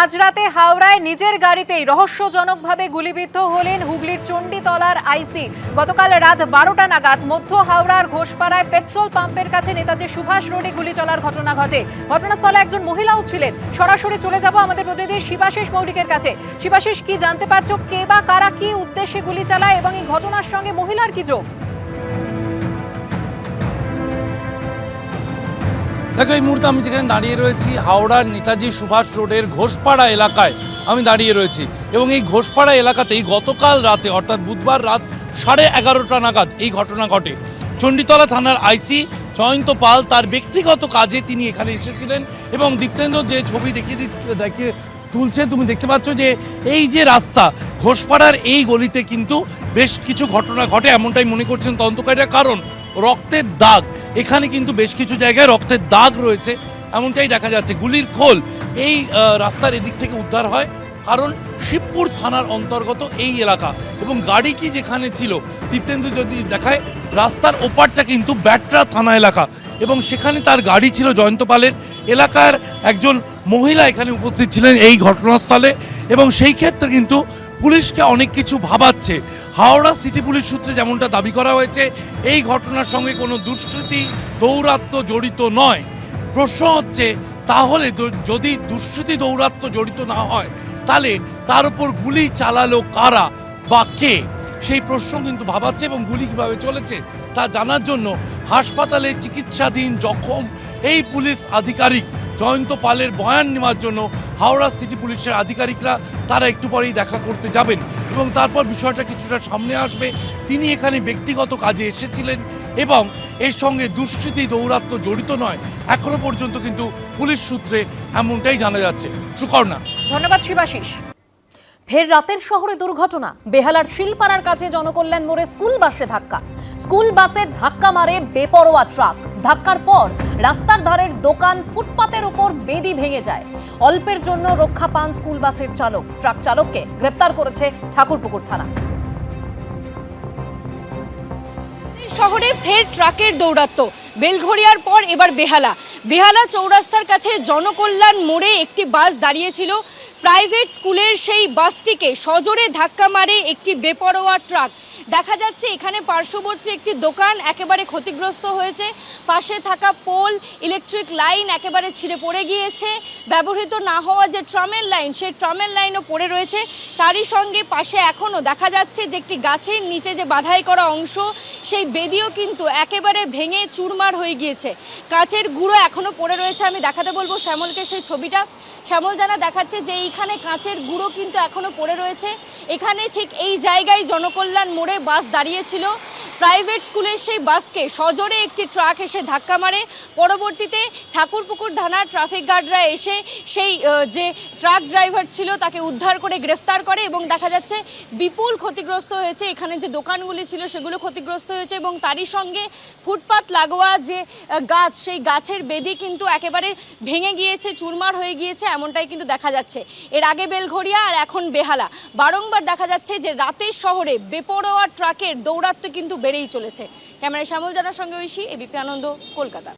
মাঝরাতে হাওড়ায় নিজের গাড়িতেই রহস্যজনকভাবে গুলিবিদ্ধ হলেন হুগলির চণ্ডীতলার আইসি। গতকাল রাত 12টা নাগাদ মধ্য হাওড়ার ঘোষপাড়ায় পেট্রোল পাম্পের কাছে নেতাজি সুভাষ রোডে গুলি চলার ঘটনা ঘটে। ঘটনাস্থলে একজন মহিলাও ছিলেন। সরাসরি চলে যাব আমাদের প্রতিনিধি শিবাশিস মৌলিকের কাছে। শিবাশিস, কি জানতে পারছো, কে বা কারা কি উদ্দেশ্যে গুলি চালায় এবং এই ঘটনার সঙ্গে মহিলার কি যোগ? দেখো, এই মুহূর্তে আমি যেখানে দাঁড়িয়ে রয়েছি হাওড়ার নেতাজি সুভাষ রোডের ঘোষপাড়া এলাকায় আমি দাঁড়িয়ে রয়েছি এবং এই ঘোষপাড়া এলাকাতেই গতকাল রাতে অর্থাৎ বুধবার রাত 11:30টা নাগাদ এই ঘটনা ঘটে। চণ্ডীতলা থানার আইসি জয়ন্ত পাল তার ব্যক্তিগত কাজে তিনি এখানে এসেছিলেন এবং দীপ্তেন্দ্র যে ছবি দেখিয়ে তুলছে তুমি দেখতে পাচ্ছ যে এই যে রাস্তা ঘোষপাড়ার এই গলিতে কিন্তু বেশ কিছু ঘটনা ঘটে এমনটাই মনে করছেন তদন্তকারীরা, কারণ রক্তের দাগ এখানে কিন্তু বেশ কিছু জায়গায় রক্তের দাগ রয়েছে এমনটাই দেখা যাচ্ছে। গুলির খোল এই রাস্তার এদিক থেকে উদ্ধার হয়, কারণ শিবপুর থানার অন্তর্গত এই এলাকা এবং গাড়িটি যেখানে ছিল দীপ্তেন্দু যদি দেখায় রাস্তার ওপারটা কিন্তু ব্যাটরা থানা এলাকা এবং সেখানে তার গাড়ি ছিল জয়ন্ত পালের। এলাকার একজন মহিলা এখানে উপস্থিত ছিলেন এই ঘটনাস্থলে এবং সেই ক্ষেত্রে কিন্তু পুলিশকে অনেক কিছু ভাবাচ্ছে। হাওড়া সিটি পুলিশ সূত্রে যেমনটা দাবি করা হয়েছে, এই ঘটনার সঙ্গে কোনো দুষ্কৃতী দৌরাত্ম্য জড়িত নয়। প্রশ্ন হচ্ছে তাহলে যদি দুষ্কৃতী দৌরাত্ম্য জড়িত না হয় তাহলে তার উপর গুলি চালালো কারা বা কে, সেই প্রশ্ন কিন্তু ভাবাচ্ছে এবং গুলি কীভাবে চলেছে তা জানার জন্য হাসপাতালে চিকিৎসাধীন জখম এই পুলিশ আধিকারিক জয়ন্ত পালের বয়ান নেওয়ার জন্য হাওড়া সিটি পুলিশের আধিকারিকরা তারা একটু পরেই দেখা করতে যাবেন এবং তারপর বিষয়টা কিছুটা সামনে আসবে। তিনি এখানে ব্যক্তিগত কাজে এসেছিলেন এবং এর সঙ্গে দুষ্কৃতী দৌরাত্ম্য জড়িত নয়, এখনো পর্যন্ত কিন্তু পুলিশ সূত্রে এমনটাই জানা যাচ্ছে। সুকর্ণা, ধন্যবাদ শিবাশিস। ফের রাতের শহরে দুর্ঘটনা। বেহালার শিলপাড়ার কাছে জনকল্যাণ মোড়ে স্কুল বাসে ধাক্কা। স্কুল বাসে ধাক্কা মারে বেপরোয়া ট্রাক। ধাক্কার পর রাস্তার ধারের দোকান ফুটপাতের উপর বেদি ভেঙে যায়। অল্পের জন্য রক্ষা পান স্কুল বাসের চালক। ট্রাক চালককে গ্রেপ্তার করেছে ঠাকুরপুকুর থানা। শহরে ফের ট্রাকের দৌরাত্ম্য। বেলঘড়িয়ার পর এবার বেহালা চৌরাস্তার কাছে জনকল্যাণ মোড়ে একটি বাস দাঁড়িয়েছিল। প্রাইভেট স্কুলের সেই বাসটিকে সজোরে ধাক্কা মারে একটি বেপরোয়া ট্রাক। দেখা যাচ্ছে এখানে পার্শ্ববর্তী একটি দোকান একেবারে ক্ষতিগ্রস্ত হয়েছে। পাশে থাকা পোল, ইলেকট্রিক লাইন একেবারে ছিঁড়ে পড়ে গিয়েছে। ব্যবহৃত না হওয়া যে ট্রামের লাইন, সেই ট্রামের লাইনও পড়ে রয়েছে। তারই সঙ্গে পাশে এখনও দেখা যাচ্ছে যে একটি গাছের নিচে যে বাধাই করা অংশ, সেই বেদিও কিন্তু একেবারে ভেঙে চুরমার হয়ে গিয়েছে। কাচের গুঁড়ো এখনও পড়ে রয়েছে। আমি দেখাতে বলবো শ্যামলকে সেই ছবিটা। শ্যামল জানা দেখাচ্ছে যে এইখানে কাচের গুঁড়ো কিন্তু এখনও পড়ে রয়েছে। এখানে ঠিক এই জায়গায় জনকল্যাণ মোড়ে বাস দাঁড়িয়েছিল। প্রাইভেট স্কুলের সেই বাসকে সজোরে একটি ট্রাক এসে ধাক্কা মারে। পরবর্তীতে ঠাকুরপুকুর থানার ট্রাফিক গার্ডরা এসে সেই যে ট্রাক ড্রাইভার ছিল তাকে উদ্ধার করে গ্রেফতার করে এবং দেখা যাচ্ছে বিপুল ক্ষতিগ্রস্ত হয়েছে। এখানে যে দোকানগুলি ছিল সেগুলো ক্ষতিগ্রস্ত হয়েছে এবং তারই সঙ্গে ফুটপাত লাগোয়া যে গাছ, সেই গাছের বেদি কিন্তু একেবারে ভেঙে গিয়েছে, চুরমার হয়ে গিয়েছে, এমনটাই কিন্তু দেখা যাচ্ছে। এর আগে বেলঘড়িয়া আর এখন বেহালা। বারংবার দেখা যাচ্ছে যে রাতের শহরে বেপরোয়া ট্রাকের দৌরাত্ম্য কিন্তু বেড়েই চলেছে। ক্যামেরায় শ্যামল জানার সঙ্গে ঐশী, এবিপি আনন্দ, কলকাতা।